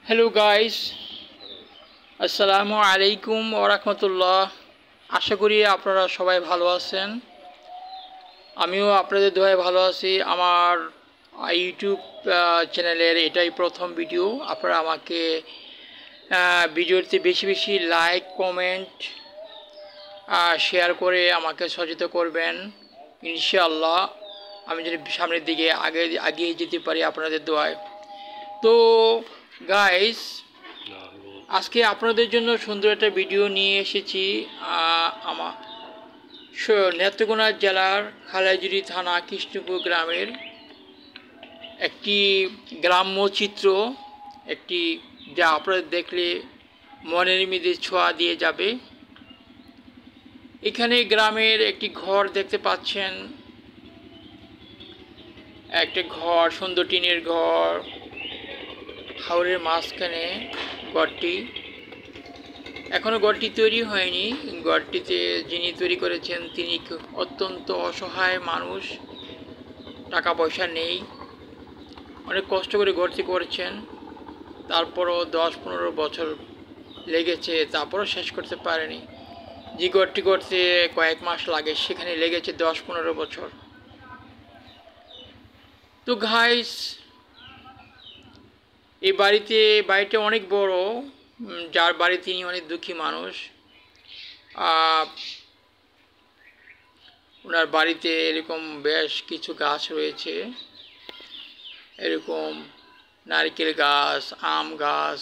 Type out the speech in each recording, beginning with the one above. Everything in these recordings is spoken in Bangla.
হ্যালো গাইস, আসসালামু আলাইকুম ওয়া রাহমাতুল্লাহ। আশা করি আপনারা সবাই ভালো আছেন। আমিও আপনাদের দোয়ায় ভালো আছি। আমার ইউটিউব চ্যানেলের এটাই প্রথম ভিডিও। আপনারা আমাকে ভিডিওতে বেশি বেশি লাইক, কমেন্ট, শেয়ার করে আমাকে সচেতন করবেন। ইনশাআল্লাহ আমি যদি সামনের দিকে আগিয়ে যেতে পারি আপনাদের দোয়ায়। তো গাইস, আজকে আপনাদের জন্য সুন্দর একটা ভিডিও নিয়ে এসেছি। আমার নেত্রকোনা জেলার খালেজুরি থানা কৃষ্ণপুর গ্রামের একটি গ্রাম্য চিত্র, একটি যা আপনারা দেখলে মনের মধ্যে ছোঁয়া দিয়ে যাবে। এখানে গ্রামের একটি ঘর দেখতে পাচ্ছেন, একটা ঘর, সুন্দর টিনের ঘর, হাওরের মাঝখানে ঘরটি। এখনও ঘরটি তৈরি হয়নি। ঘরটিতে যিনি তৈরি করেছেন তিনি অত্যন্ত অসহায় মানুষ, টাকা পয়সা নেই, অনেক কষ্ট করে ঘরটি করেছেন। তারপরও 10-15 বছর লেগেছে, তারপরও শেষ করতে পারেনি। যে ঘরটি করতে কয়েক মাস লাগে সেখানে লেগেছে 10-15 বছর। তো গাইস, এই বাড়িটা অনেক বড়, যার বাড়ি তিনি অনেক দুঃখী মানুষ। ওনার বাড়িতে এরকম বেশ কিছু গাছ রয়েছে, এরকম নারকেল গাছ, আম গাছ,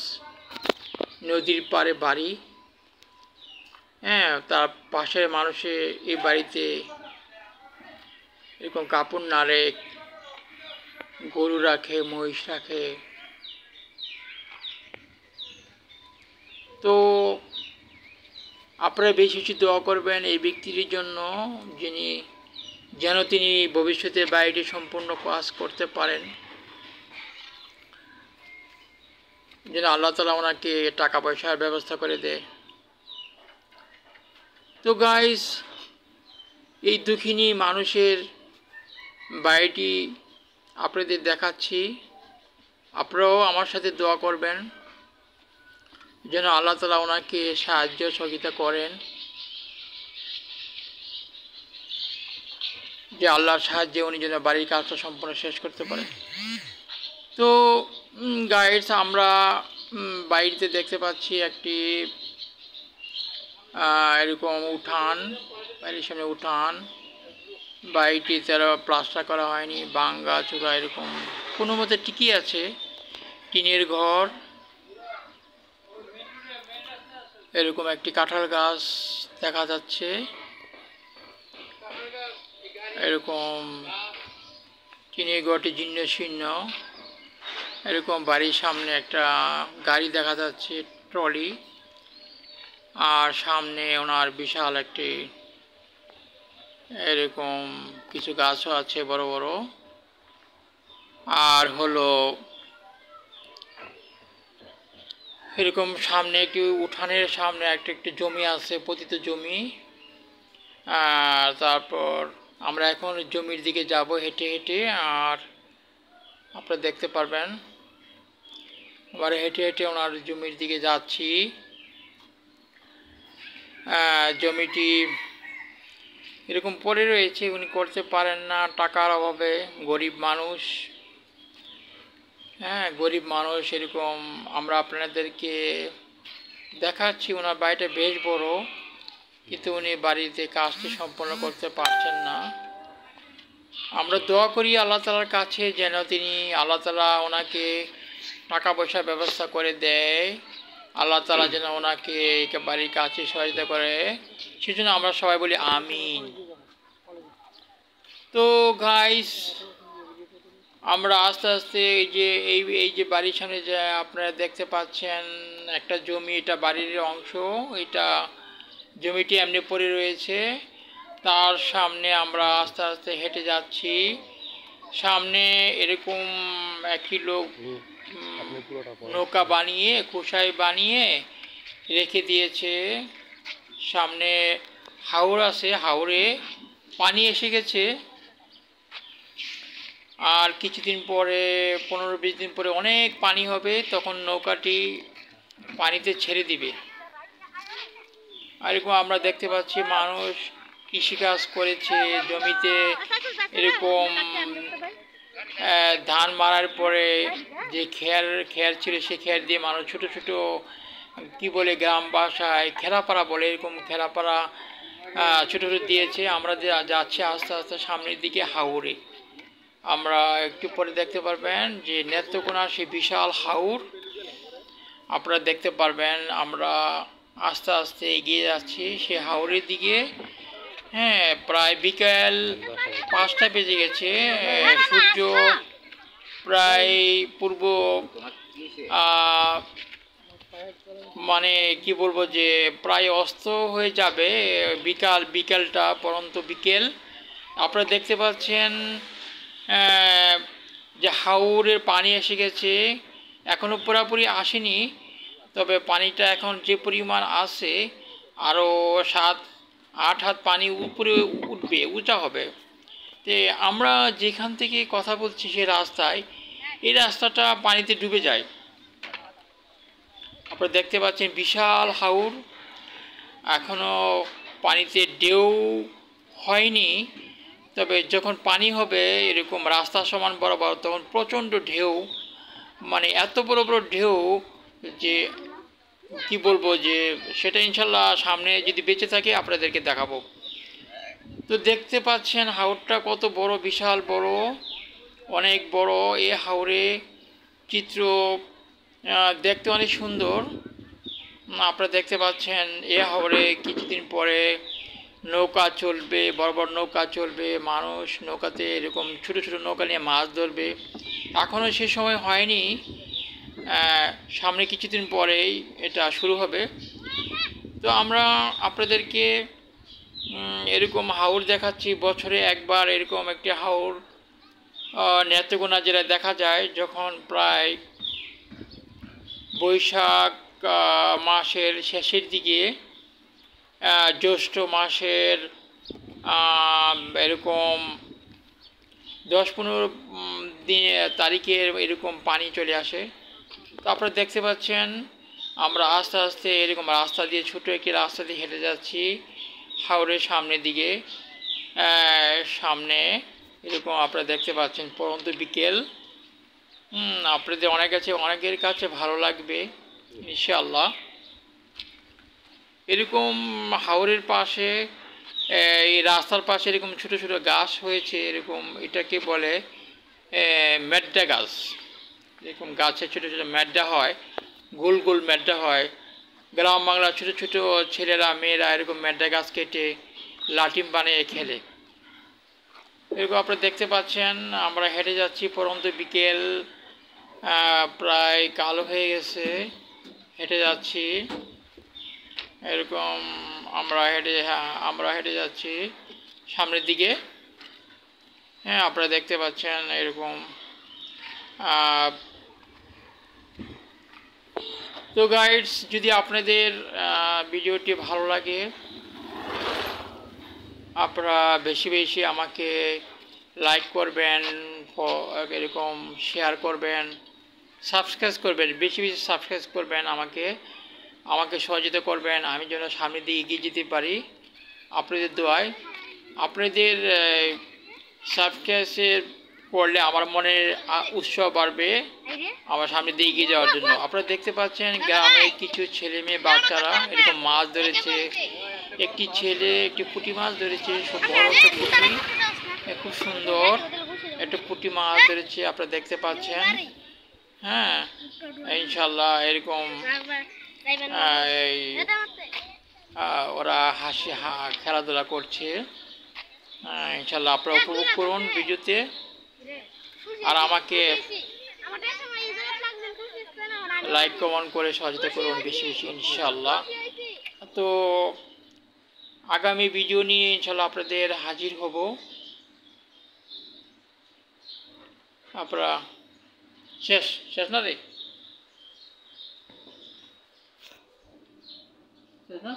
নদীর পাড়ে বাড়ি। তার পাশের মানুষে এই বাড়িতে এরকম কাপড় নাড়ে, গরু রাখে, মহিষ রাখে। তো আপনারা বেশি বেশি দোয়া করবেন এই ব্যক্তির জন্য, যেন তিনি ভবিষ্যতে বাড়িটি সম্পূর্ণ কাজ করতে পারেন, যেন আল্লাহ তাআলা ওনাকে টাকা পয়সার ব্যবস্থা করে দেয়। তো গাইস, এই দুঃখিনী মানুষের বাড়িটি আপনাদের দেখাচ্ছি। আপনারাও আমার সাথে দোয়া করবেন যেন আল্লাহ তাআলা ওনাকে সাহায্য সহযোগিতা করেন, যে আল্লাহর সাহায্যে উনি যেন বাড়ির কাজটা সম্পূর্ণ শেষ করতে পারেন। তো গাইস, আমরা বাড়িতে দেখতে পাচ্ছি একটি এরকম উঠান, বাড়ির সামনে উঠান। বাড়িটি তারা প্লাস্টার করা হয়নি, ভাঙা চূড়া এরকম কোনো মতে টিকি আছে। টিনের ঘর, এরকম একটি কাঁঠাল গাছ দেখা যাচ্ছে, এরকম টিনের ঘরটি জীর্ণ শীর্ণ। এরকম বাড়ির সামনে একটা গাড়ি দেখা যাচ্ছে, ট্রলি, আর সামনে ওনার বিশাল একটি এরকম কিছু গাছও আছে বড় বড়। আর হলো এরকম সামনে একটি উঠানের সামনে একটি জমি আছে, পতিত জমি। আর তারপর আমরা এখন জমির দিকে যাব হেঁটে হেঁটে, আর আপনারা দেখতে পারবেন আমরা হেঁটে হেঁটে ওনার জমির দিকে যাচ্ছি। জমিটি এরকম পড়ে রয়েছে, উনি করতে পারেন না টাকার অভাবে, গরিব মানুষ। গরিব মানুষ। এরকম আমরা আপনাদেরকে দেখাচ্ছি, ওনার বাড়িটা বেশ বড়, কিন্তু উনি বাড়িতে কাজটি সম্পন্ন করতে পারছেন না। আমরা দোয়া করি আল্লাহ তাআলার কাছে যেন আল্লাহ তাআলা ওনাকে টাকা পয়সার ব্যবস্থা করে দেয়, আল্লাহ তাআলা যেন ওনাকে বাড়ির কাছে সহায়তা করে, সেজন্য আমরা সবাই বলি আমিন। তো গাইস, আমরা আস্তে আস্তে এই যে বাড়ির সামনে যে আপনারা দেখতে পাচ্ছেন একটা জমি, এটা বাড়ির অংশ। এটা জমিটি এমনি পড়ে রয়েছে, তার সামনে আমরা আস্তে আস্তে হেঁটে যাচ্ছি। সামনে এরকম একটি লোক নৌকা বানিয়ে, কুশাই বানিয়ে রেখে দিয়েছে। সামনে হাওর আছে, হাওরে পানি এসে গেছে। আর কিছুদিন পরে 15-20 দিন পরে অনেক পানি হবে, তখন নৌকাটি পানিতে ছেড়ে দিবে। আর এরকম আমরা দেখতে পাচ্ছি মানুষ কৃষিকাজ করেছে জমিতে, এরকম ধান মারার পরে যে খের ছিল সে খের দিয়ে মানুষ ছোট ছোট কি বলে গ্রাম ভাষায় খেলাপাড়া বলে, এরকম খেলাপাড়া ছোট ছোট দিয়েছে। আমরা যাচ্ছি আস্তে আস্তে সামনের দিকে হাওরে। আমরা একটু পরে দেখতে পারবেন যে নেত্রকোনার সেই বিশাল হাওর আপনারা দেখতে পারবেন। আমরা আস্তে আস্তে এগিয়ে যাচ্ছি সে হাওরের দিকে। হ্যাঁ, প্রায় বিকেল 5টা বেজে গেছে। সূর্য প্রায় পূর্ব মানে কি বলবো যে প্রায় অস্ত হয়ে যাবে, বিকেলটা পরন্ত বিকেল। আপনারা দেখতে পাচ্ছেন যে হাওরের পানি এসে গেছে, এখনও পুরোপুরি আসেনি, তবে পানিটা এখন যে পরিমাণ আছে আরও 7-8 হাত পানি উপরে উঠবে, উঁচা হবে। তো আমরা যেখান থেকে কথা বলছি সে রাস্তায়, এই রাস্তাটা পানিতে ডুবে যায়। আপনারা দেখতে পাচ্ছেন বিশাল হাওর, এখনও পানিতে ঢেউ হয়নি, তবে যখন পানি হবে এরকম রাস্তা সমান বরাবর তখন প্রচণ্ড ঢেউ, মানে এত বড় বড় ঢেউ যে কি বলবো যে সেটা ইনশাল্লাহ সামনে যদি বেঁচে থাকে আপনাদেরকে দেখাবো। তো দেখতে পাচ্ছেন হাওরটা কত বড়, বিশাল বড়, অনেক বড়। এ হাওরে চিত্র দেখতে অনেক সুন্দর। আপনারা দেখতে পাচ্ছেন এ হাওরে কিছুদিন পরে নৌকা চলবে, বড় বড় নৌকা চলবে, মানুষ নৌকাতে এরকম ছোট ছোট নৌকা নিয়ে মাছ ধরবে। এখনও সে সময় হয়নি, সামনে কিছুদিন পরেই এটা শুরু হবে। তো আমরা আপনাদেরকে এরকম হাওর দেখাচ্ছি, বছরে একবার এরকম একটি হাওর নেত্রকোনা জেলায় দেখা যায়, যখন প্রায় বৈশাখ মাসের শেষের দিকে, জ্যৈষ্ঠ মাসের এরকম 10-15 তারিখের এরকম পানি চলে আসে। তো আপনারা দেখতে পাচ্ছেন আমরা আস্তে আস্তে এরকম রাস্তা দিয়ে, ছোটো একটি রাস্তা দিয়ে হেঁটে যাচ্ছি হাওরের সামনের দিকে। সামনে এরকম আপনারা দেখতে পাচ্ছেন পরন্ত বিকেল। আপনাদের অনেকের কাছে ভালো লাগবে ইনশাআল্লাহ। এরকম হাওরের পাশে, এই রাস্তার পাশে এরকম ছোট ছোট গাছ হয়েছে, এরকম এটাকে বলে মেড্ডা গাছ। এরকম গাছে ছোট ছোট মেড্ডা হয়, গোল গোল মেড্ডা হয়। গ্রাম বাংলার ছোট ছোট ছেলেরা মেয়েরা এরকম মেড্ডা গাছ কেটে লাঠিম বানিয়ে খেলে। এরকম আপনারা দেখতে পাচ্ছেন আমরা হেঁটে যাচ্ছি পরন্ত বিকেল, প্রায় কালো হয়ে গেছে, হেঁটে যাচ্ছি এরকম। আমরা হেঁটে যাচ্ছি সামনের দিকে। হ্যাঁ, আপনারা দেখতে পাচ্ছেন এরকম। তো গাইডস, যদি আপনাদের ভিডিওটি ভালো লাগে আপনারা বেশি বেশি আমাকে লাইক করবেন, এরকম শেয়ার করবেন, সাবস্ক্রাইব করবেন, বেশি বেশি সাবস্ক্রাইব করবেন, আমাকে সহযোগিতা করবেন, আমি যেন সামনের দিকে এগিয়ে যেতে পারি আপনাদের দোয়ায়। আপনাদের সাবস্ক্রাইব করলে আমার মনের উৎসাহ বাড়বে আমার সামনের দিকে এগিয়ে যাওয়ার জন্য। আপনারা দেখতে পাচ্ছেন গ্রামে কিছু ছেলে মেয়ে বাচ্চারা এরকম মাছ ধরেছে। একটি ছেলে একটি পুঁটি মাছ ধরেছে, বড় একটা পুঁটি, খুব সুন্দর একটা পুঁটি মাছ ধরেছে, আপনারা দেখতে পাচ্ছেন। হ্যাঁ, ইনশাল্লাহ এরকম ওরা খেলাধুলা করছে। ইনশাল্লাহ আপনারা উপভোগ করুন ভিডিওতে, আর আমাকে লাইক কমেন্ট করে সহযোগিতা করুন বেশি বেশি ইনশাল্লাহ। তো আগামী ভিডিও নিয়ে ইনশাল্লাহ আপনাদের হাজির হব। আপনারা শেষ না রে, শেষ না।